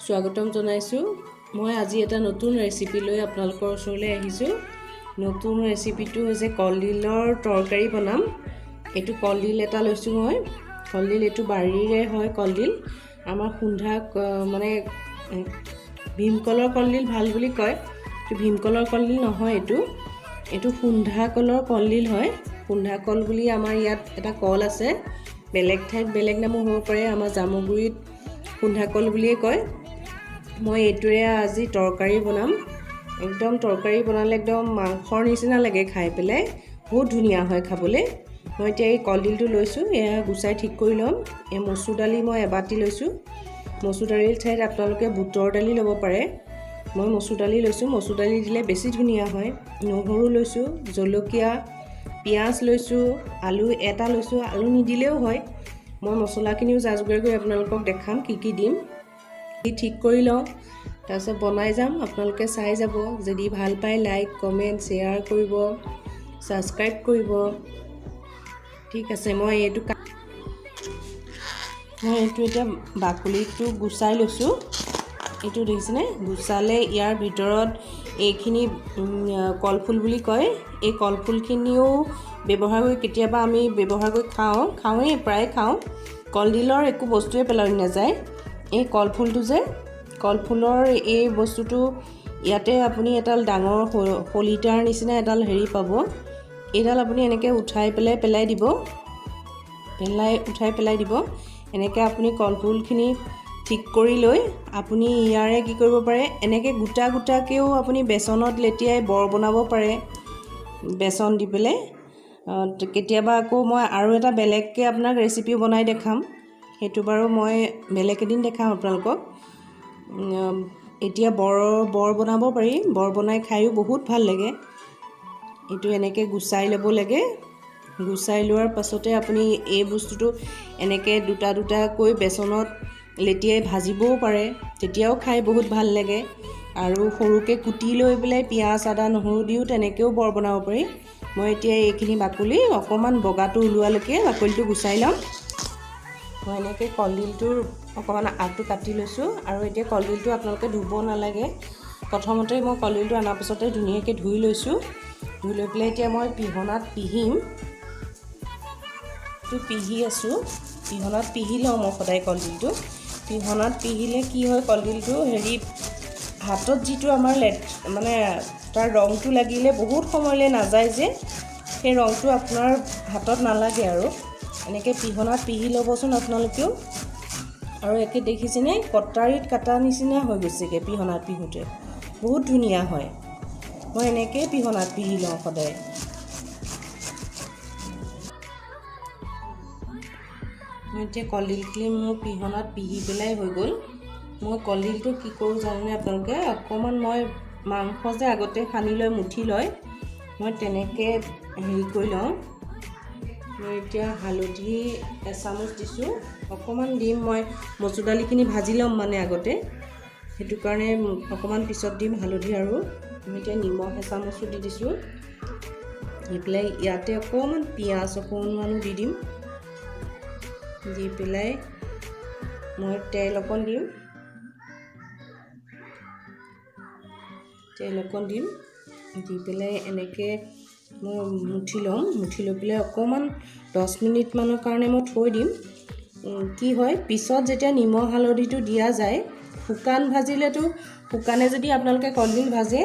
স্বাগতম জনাইছোঁ। মই আজি এটা নতুন ৰেচিপি লৈ আপোনালোকৰ ওচৰলৈ আহিছোঁ। নতুন ৰেচিপিটো হৈছে কলডিলৰ তৰকাৰী বনাম। এইটো কলডিল এটা লৈছোঁ মই। কলডিল এইটো বাৰীৰে হয় কলডিল। আমাৰ খুন্ধা মানে ভীমকলৰ কলডিল ভাল বুলি কয়। এইটো ভীমকলৰ কলডিল নহয়, এইটো খুন্ধা কলৰ কলডিল হয়। খুন্ধা কল বুলি আমাৰ ইয়াত এটা কল আছে। বেলেগ ঠাইত বেলেগ নামো হ'ব পাৰে। আমাৰ জামুগুৰিত খুন্ধা কল বুলিয়ে কয়। মই এইটোৰে আজি তৰকাৰী বনাম। একদম তৰকাৰী বনালে একদম মাংসৰ নিচিনা লাগে খাই পেলাই, বহুত ধুনীয়া হয় খাবলৈ। মই এতিয়া এই কলডিলটো লৈছোঁ, এয়া গুচাই ঠিক কৰি ল'ম। এই মচুৰ দালি মই এবাটি লৈছোঁ। মচুৰ দালিৰ ঠাইত আপোনালোকে বুটৰ দালি ল'ব পাৰে। মই মচুৰ দালি লৈছোঁ। মচুৰ দালি দিলে বেছি ধুনীয়া হয়। নহৰু লৈছোঁ, জলকীয়া, পিঁয়াজ লৈছোঁ, আলু এটা লৈছোঁ। আলু নিদিলেও হয়। মই মছলাখিনিও যা যোগাৰ কৰি আপোনালোকক দেখাম কি দিম। ঠিক কৰি লওঁ, তাৰপিছত বনাই যাম। আপোনালোকে চাই যাব। যদি ভাল পায় লাইক, কমেণ্ট, শ্বেয়াৰ কৰিব, ছাবস্ক্ৰাইব কৰিব। ঠিক আছে। মই এইটো এতিয়া বাকলিটো গুচাই লৈছোঁ। এইটো দেখিছেনে? গুচালে ইয়াৰ ভিতৰত এইখিনি কলফুল বুলি কয়। এই কলফুলখিনিও ব্যৱহাৰ কৰি কেতিয়াবা আমি ব্যৱহাৰ কৰি খাওঁৱেই, প্ৰায় খাওঁ। কলডিলৰ একো বস্তুৱে পেলনি নাযায়। এই কলফুলটো যে, কলফুলৰ এই বস্তুটো ইয়াতে আপুনি এডাল ডাঙৰ শলিতাৰ নিচিনা এডাল হেৰি পাব। এইডাল আপুনি এনেকৈ উঠাই পেলাই দিব। এনেকৈ আপুনি কলফুলখিনি ঠিক কৰি লৈ আপুনি ইয়াৰে কি কৰিব পাৰে, এনেকৈ গোটাকৈও আপুনি বেচনত লেটিয়াই বৰ বনাব পাৰে, বেচন দি পেলাই। কেতিয়াবা আকৌ মই আৰু এটা বেলেগকৈ আপোনাক ৰেচিপি বনাই দেখাম। সেইটো বাৰু মই বেলেগ এদিন দেখাম আপোনালোকক। এতিয়া বৰ বনাব পাৰি। বৰ বনাই খায়ো বহুত ভাল লাগে। এইটো এনেকৈ গুচাই ল'ব লাগে। গুচাই লোৱাৰ পাছতে আপুনি এই বস্তুটো এনেকৈ দুটাকৈ বেচনত লেটিয়াই ভাজিবও পাৰে, তেতিয়াও খাই বহুত ভাল লাগে। আৰু সৰুকৈ কুটি লৈ পেলাই পিঁয়াজ, আদা, নহৰু দিও তেনেকৈও বৰ বনাব পাৰি। মই এতিয়া এইখিনি বাকলি অকণমান বগাটো ওলোৱালৈকে বাকলিটো গুচাই ল'ম। মই এনেকৈ কলডিলটোৰ অকণমান আগটো কাটি লৈছোঁ। আৰু এতিয়া কলডিলটো আপোনালোকে ধুব নালাগে। প্ৰথমতে মই কলডিলটো অনাৰ পাছতে ধুনীয়াকৈ ধুই লৈছোঁ। ধুই লৈ পেলাই এতিয়া মই পিহনাত পিহিম। পিহি আছোঁ। পিহনাত পিহি লওঁ মই সদায় কলডিলটো। পিহনাত পিহিলে কি হয়, কলডিলটো হাতত যিটো আমাৰ মানে তাৰ ৰংটো লাগিলে বহুত সময়লৈ নাযায় যে, সেই ৰংটো আপোনাৰ হাতত নালাগে আৰু। এনেকৈ পিহনাত পিহি ল'বচোন আপোনালোকেও। আৰু একে দেখিছেনে, কটাৰীত কাটা নিচিনা হৈ গৈছেগৈ পিহনাত পিহোঁতে। বহুত ধুনীয়া হয়। মই এনেকৈয়ে পিহনাত পিহি লওঁ সদায়। মই এতিয়া কলডিলখিনি মোৰ পিহনাত পিহি পেলাই হৈ গ'ল। মই কলডিলটো কি কৰোঁ জানেনে আপোনালোকে? অকণমান মই মাংস যে আগতে সানি লৈ মুঠি লয়, মই তেনেকৈ হেৰি কৰি লওঁ। মই এতিয়া হালধি এচামুচ দিছোঁ। অকণমান দিম। মই মচুৰ দালিখিনি ভাজি ল'ম মানে আগতে, সেইটো কাৰণে অকণমান পিছত দিম হালধি। আৰু মই এতিয়া নিমখ এচামুচো দি দিছোঁ। দি পেলাই ইয়াতে অকণমান পিঁয়াজ অকণমানো দি দিম। দি পেলাই মই তেল অকণ দিম। দি পেলাই এনেকৈ মই মুঠি ল'ম। মুঠি লৈ পেলাই অকণমান 10 মিনিটমানৰ কাৰণে মই থৈ দিম। কি হয়, পিছত যেতিয়া নিমখ হালধিটো দিয়া যায়, শুকান ভাজিলেতো, শুকানে যদি আপোনালোকে কলডিল ভাজে,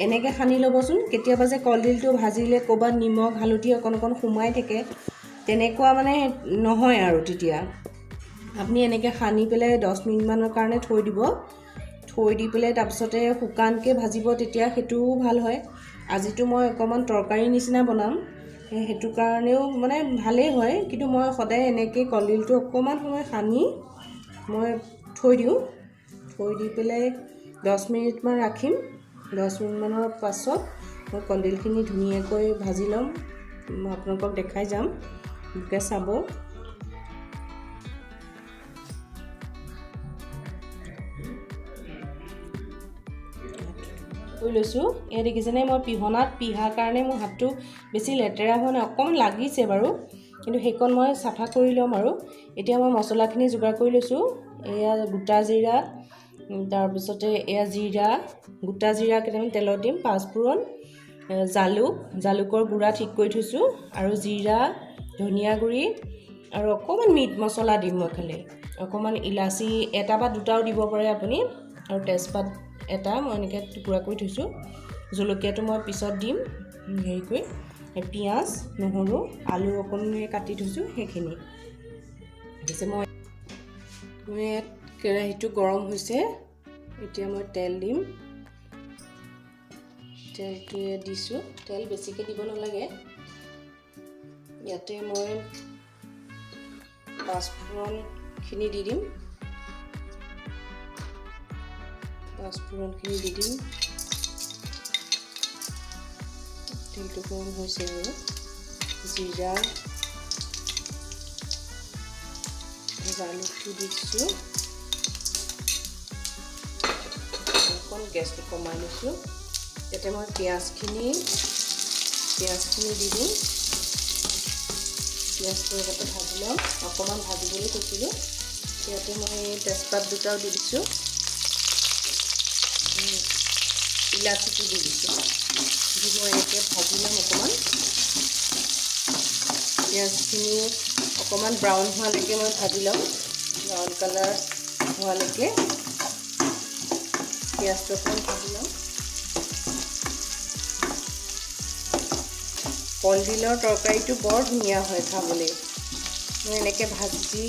এনেকৈ সানি ল'বচোন। কেতিয়াবা যে কলডিলটো ভাজিলে ক'ৰবাত নিমখ হালধি অকণ সোমাই থাকে, তেনেকুৱা মানে নহয় আৰু। তেতিয়া আপুনি এনেকৈ সানি পেলাই 10 মিনিটমানৰ কাৰণে থৈ দিব। থৈ দি পেলাই তাৰপিছতে শুকানকৈ ভাজিব, তেতিয়া সেইটোও ভাল হয়। আজিতো মই অকণমান তৰকাৰী নিচিনা বনাম, সেইটো কাৰণেও মানে ভালেই হয়। কিন্তু মই সদায় এনেকৈ কলডিলটো অকণমান সময় সানি মই থৈ দিওঁ। থৈ দি পেলাই 10 মিনিটমান ৰাখিম। 10 মিনিটমানৰ পাছত মই কলডিলখিনি ধুনীয়াকৈ ভাজি ল'ম। মই আপোনালোকক দেখাই যাম, এনেকৈ চাব। লৈছোঁ। এয়া দেখিছেনে, মই পিহনাত পিহাৰ কাৰণে মোৰ হাতটো বেছি লেতেৰা হোৱা নাই। অকণমান লাগিছে বাৰু, কিন্তু সেইকণ মই চাফা কৰি ল'ম। আৰু এতিয়া মই মছলাখিনি যোগাৰ কৰি লৈছোঁ। এয়া গোটা জিৰা, তাৰপিছতে এয়া জিৰা, গোটা জিৰা কেইটামান তেলত দিম, পাঁচফোৰণ, জালুকৰ গুড়া ঠিক কৰি থৈছোঁ, আৰু জিৰা, ধনিয়া গুড়ি আৰু অকণমান মিট মছলা দিম মই খালি, অকণমান ইলাচি এটা বা দুটাও দিব পাৰে আপুনি, আৰু তেজপাত এটা মই এনেকৈ টুকুৰা কৰি থৈছোঁ। জলকীয়াটো মই পিছত দিম হেৰি কৰি। পিঁয়াজ, নহৰু, আলু অকণমান কাটি থৈছোঁ সেইখিনি। পিছে মই কেৰাহীটো গৰম হৈছে, এতিয়া মই তেল দিম। তেলটোৱে দিছোঁ, তেল বেছিকৈ দিব নালাগে। ইয়াতে মই পাঁচফোৰণখিনি দি দিম, তেলটো গৰম হৈছে আৰু জিৰা, জালুকটো দিছোঁ, অকণ গেছটো কমাই লৈছোঁ। ইয়াতে মই পিঁয়াজখিনি দি দিম। পিঁয়াজটো আগতে ভাজি ল'ম, অকণমান ভাজিবলৈ কৈছিলোঁ। ইয়াতে মই তেজপাত দুটাও দি দিছোঁ, ইলাচিটো দি দিছোঁ, দি মই এনেকৈ ভাজি ল'ম অকণমান। পিঁয়াজখিনি অকণমান ব্ৰাউন হোৱালৈকে মই ভাজি ল'ম, ব্ৰাউন কালাৰ হোৱালৈকে পিঁয়াজটো অকণমান ভাজি ল'ম। কলডিলৰ তৰকাৰীটো বৰ ধুনীয়া হয় খাবলৈ। মই এনেকৈ ভাজি,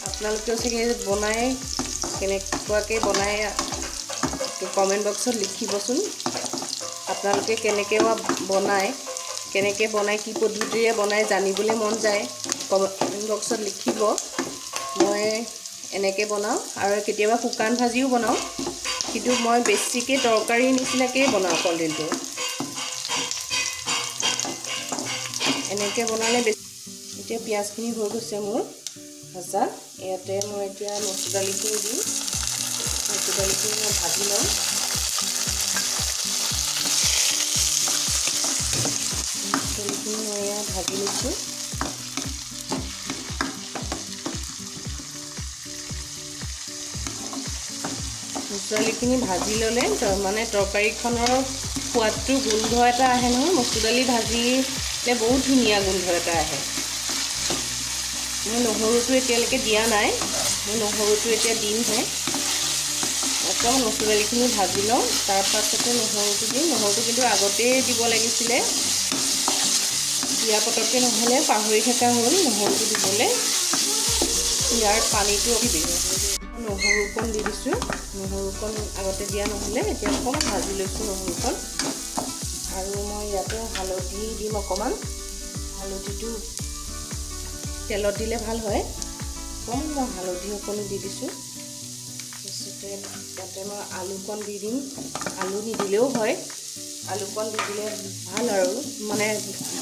আপোনালোকেও চাগে বনাই, কেনেকুৱাকৈ বনাই কমেণ্ট বক্সত লিখিবচোন। আপোনালোকে কেনেকৈ বনাই, কি পদ্ধতিৰে বনাই জানিবলৈ মন যায়, কমেণ্ট বক্সত লিখিব। মই এনেকৈ বনাওঁ, আৰু কেতিয়াবা শুকান ভাজিও বনাওঁ, কিন্তু মই বেছিকৈ তৰকাৰী নিচিনাকৈয়ে বনাওঁ কলডিলটো। এনেকৈ বনালে বেছি। এতিয়া পিঁয়াজখিনি হৈ গৈছে মোৰ ভাজা। ইয়াতে মই এতিয়া মচুৰ দালিখিনি দিম, মচুৰ দালিখিনি মই ভাজি ল'ম। মচুৰ দালিখিনি মই এয়া ভাজি লৈছোঁ। মচুৰ দালিখিনি ভাজি ল'লে মানে তৰকাৰীখনৰ সোৱাদটো, গোন্ধ এটা আহে নহয়। মচুৰ দালি ভাজিলে বহুত ধুনীয়া গোন্ধ এটা আহে। মই নহৰুটো এতিয়ালৈকে দিয়া নাই, মই নহৰুটো এতিয়া দিমহে। অকণমান মচুৰ দালিখিনি ভাজি লওঁ, তাৰ পাছতে নহৰুটো দিম। নহৰুটো কিন্তু আগতেই দিব লাগিছিলে, দিয়া পটককৈ নহ'লে পাহৰি থকা হ'ল নহৰুটো দিবলৈ। ইয়াৰ পানীটো নহৰু অকণ দি দিছোঁ, নহৰুকণ আগতে দিয়া নহ'লে, এতিয়া অকণমান ভাজি লৈছোঁ নহৰুকণ। আৰু মই ইয়াতে হালধি দিম অকণমান, হালধিটো তেলত দিলে ভাল হয়। অকণমান মই হালধি অকণো দি দিছোঁ। তাৰপিছতে ইয়াতে মই আলুকণ দি দিম, আলু নিদিলেও হয়, আলুকণ দি দিলে ভাল আৰু মানে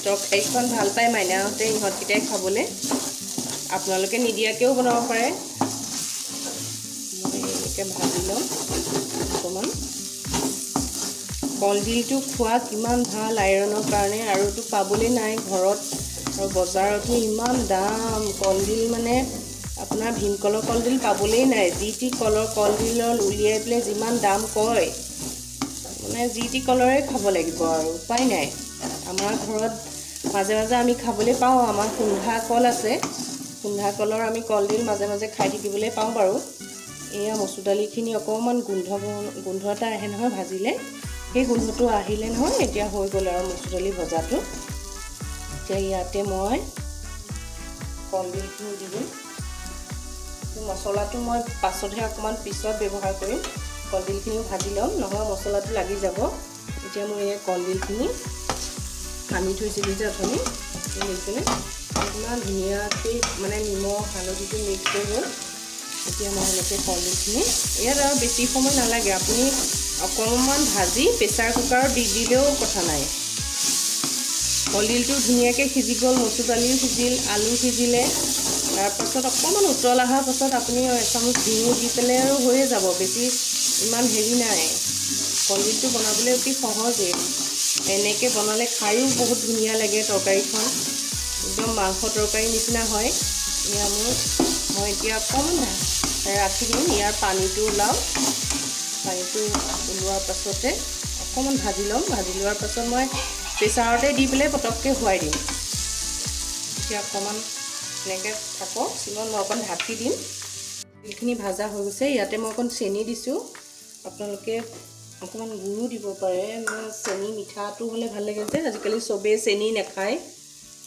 তৰকাৰীখন ভাল পায় মাইনাহঁতে, ইহঁতকেইটাই খাবলৈ। আপোনালোকে নিদিয়াকৈও বনাব পাৰে। মই এনেকৈ ভাজি ল'ম অকণমান। কলডিলটো খোৱা কিমান ভাল আইৰণৰ কাৰণে, আৰুতো পাবলৈ নাই ঘৰত, আৰু বজাৰতো ইমান দাম। কলডিল মানে আপোনাৰ ভীমকলৰ কলডিল পাবলেই নাই। যি টি কলডিলৰ উলিয়াই পেলাই যিমান দাম কয়, মানে যি টি কলৰে খাব লাগিব আৰু উপায় নাই। আমাৰ ঘৰত মাজে মাজে আমি খাবলৈ পাওঁ, আমাৰ সুন্ধা কল আছে, সুন্ধা কলৰ আমি কলডিল মাজে মাজে খাই থাকিবলৈ পাওঁ বাৰু। এয়া মচুৰ দালিখিনি অকণমান গোন্ধ এটা আহে নহয় ভাজিলে, সেই গোন্ধটো আহিলে নহয় এতিয়া হৈ গ'ল আৰু মচুৰ দালি ভজাটো। এতিয়া ইয়াতে মই কলডিলখিনি দি দিম। মছলাটো মই পাছতহে অকণমান পিছত ব্যৱহাৰ কৰিম, কলডিলখিনিও ভাজি ল'ম, নহয় মছলাটো লাগি যাব। এতিয়া মই এই কলডিলখিনি সানি থৈছিলোঁ যে অথনি, সেইখিনি ইমান ধুনীয়াকৈ মানে নিমখ হালধিটো মিক্স হৈ গ'ল। এতিয়া মই এনেকৈ কলডিলখিনি, ইয়াত আৰু বেছি সময় নালাগে, আপুনি অকণমান ভাজি প্ৰেছাৰ কুকাৰত দি দিলেও কথা নাই। কলডিলটো ধুনীয়াকৈ সিজি গ'ল, মচুৰ দালিও সিজিল, আলু সিজিলে। তাৰপাছত অকণমান উতল অহাৰ পাছত আপুনি এচামুচ ঘিউ দি পেলাই আৰু হৈয়ে যাব, বেছি ইমান হেৰি নাই। কলডিলটো বনাবলৈ অতি সহজেই, এনেকৈ বনালে খায়ো বহুত ধুনীয়া লাগে। তৰকাৰীখন একদম মাংস তৰকাৰী নিচিনা হয়। মই এতিয়া অকণমান ৰাখি দিম। ইয়াৰ পানীটো ওলাওঁ। পানীটো ওলোৱাৰ পাছতে অকণমান ভাজি ল'ম। ভাজি লোৱাৰ পাছত মই প্ৰেছাৰতে দি পেলাই পটককৈ শুৱাই দিম। এতিয়া অকণমান এনেকৈ থাকক চিমত, মই অকণ ঢাকি দিম। এইখিনি ভাজা হৈ গৈছে। ইয়াতে মই অকণ চেনি দিছোঁ। আপোনালোকে অকণমান গুড়ো দিব পাৰে। চেনি মিঠাটো হ'লে ভাল লাগে যে, আজিকালি চবেই চেনি নাখায়।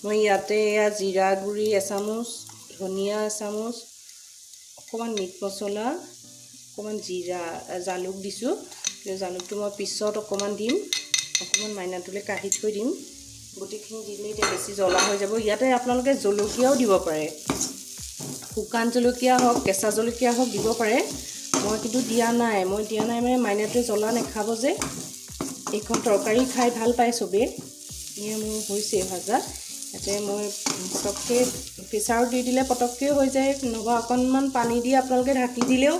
মই ইয়াতে এয়া জিৰা গুড়ি এচামুচ, ধনিয়া এচামুচ, অকণমান মিট মছলা, অকণমান জালুক দিছোঁ। জালুকটো মই পিছত অকণমান দিম। অকণমান মাইনাটোলৈ কাঢ়ি থৈ দিম। গোটেইখিনি দিলে এতিয়া বেছি জ্বলা হৈ যাব। ইয়াতে আপোনালোকে জলকীয়াও দিব পাৰে। শুকান জলকীয়া হওক, কেঁচা জলকীয়া হওক দিব পাৰে। মই কিন্তু দিয়া নাই। মই দিয়া নাই মানে মাইনাটোৱে জ্বলা নাখাব যে। এইখন তৰকাৰী খাই ভাল পায় চবেই। এয়া মোৰ হৈছে ভাজা। ইয়াতে মই পটককৈ প্ৰেছাৰত দি দিলে পটককৈ হৈ যায়। নহ'বা অকণমান পানী দি আপোনালোকে ঢাকি দিলেও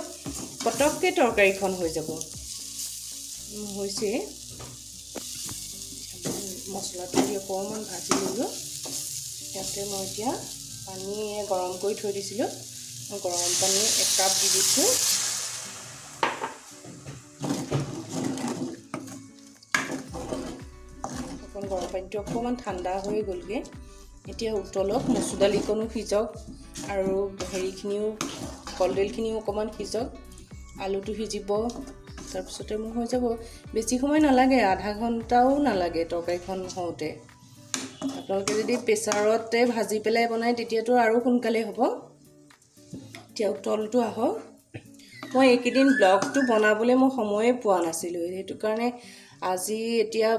পটককৈ তৰকাৰীখন হৈ যাব। হৈছে মছলাটো দি অকণমান ভাজি ল'লোঁ। ইয়াতে মই এতিয়া পানী গৰম কৰি থৈ দিছিলোঁ। গৰম পানী 1 কাপ দি দিছোঁ। গৰম পানীটো অকণমান ঠাণ্ডা হৈ গ'লগৈ। এতিয়া উতলক, মচুৰ দালিকণো সিজক আৰু হেৰিখিনিও, কলডিলখিনিও অকণমান সিজক, আলুটো সিজিব। তাৰপিছতে মোৰ হৈ যাব। বেছি সময় নালাগে, আধা ঘণ্টাও নালাগে তৰকাৰীখন হওঁতে। আপোনালোকে যদি প্ৰেছাৰতে ভাজি পেলাই বনায় তেতিয়াতো আৰু সোনকালে হ'ব। এতিয়া উতলটো আহক। মই এইকেইদিন ব্লগটো বনাবলৈ মই সময়ে পোৱা নাছিলোঁ। সেইটো কাৰণে আজি এতিয়া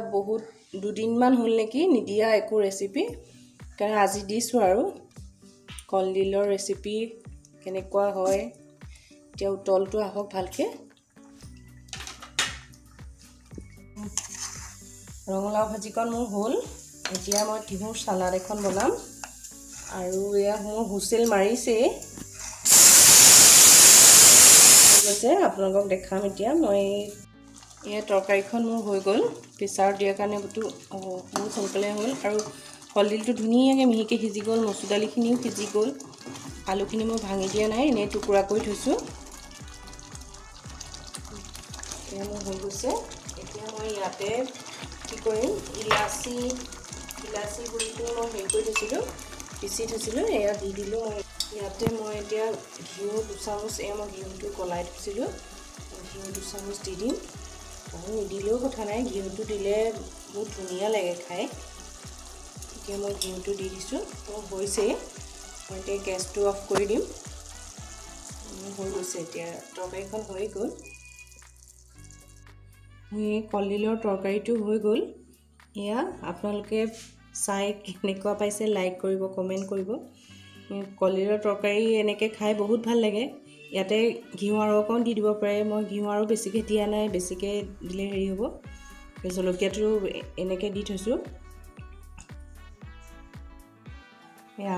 দুদিনমান হ'ল নেকি নিদিয়া একো ৰেচিপি, কাৰণ আজি দিছোঁ আৰু কলডিলৰ ৰেচিপি কেনেকুৱা হয়। এতিয়া উতলটো আহক ভালকৈ। ৰঙালাও ভাজিকণ মোৰ হ'ল। এতিয়া মই তিহুৰ চালাড এখন বনাম। আৰু এয়া মোৰ হুইচেল মাৰিছেই গৈছে, আপোনালোকক দেখাম এতিয়া। মই এয়া তৰকাৰীখন মোৰ হৈ গ'ল। প্ৰেছাৰত দিয়াৰ কাৰণে বহুত সোনকালে হ'ল। আৰু কলডিলটো ধুনীয়াকৈ মিহিকৈ সিজি গ'ল। মচুৰ দালিখিনিও সিজি গ'ল। আলুখিনি মই ভাঙি দিয়া নাই, এনেই টুকুৰা কৰি থৈছোঁ। এতিয়া মোৰ হৈ গৈছে। এতিয়া মই ইয়াতে কি কৰিম, ইলাচি গুড়িটো মই হেৰি কৰি থৈছিলোঁ, পিচি থৈছিলোঁ, এয়া দি দিলোঁ। ইয়াতে মই এতিয়া ঘিউ 2 চামুচ, এয়া মই ঘিউটো গলাই থৈছিলোঁ, ঘিউ 2 চামুচ দি দিম। আৰু নিদিলেও কথা নাই, ঘিউটো দিলে বহুত ধুনীয়া লাগে খাই। এতিয়া মই ঘিউটো দি দিছোঁ। মোৰ হৈছেই। মই এতিয়া গেছটো অফ কৰি দিম। হৈ গৈছে। এতিয়া তৰকাৰীখন হৈ গ'ল। মোৰ কলডিলৰ তৰকাৰীটো হৈ গ'ল। এয়া আপোনালোকে চাই কেনেকুৱা পাইছে লাইক কৰিব, কমেণ্ট কৰিব। কলডিলৰ তৰকাৰী এনেকৈ খাই বহুত ভাল লাগে। ইয়াতে ঘিউ আৰু অকণ দি দিব পাৰে। মই ঘিউ আৰু বেছিকৈ দিয়া নাই, বেছিকৈ দিলে হেৰি হ'ব। জলকীয়াটো এনেকৈ দি থৈছোঁ।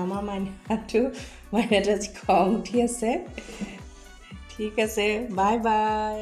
আমাৰ মাইনাটো আজি খং উঠি আছে। ঠিক আছে, বাই বাই।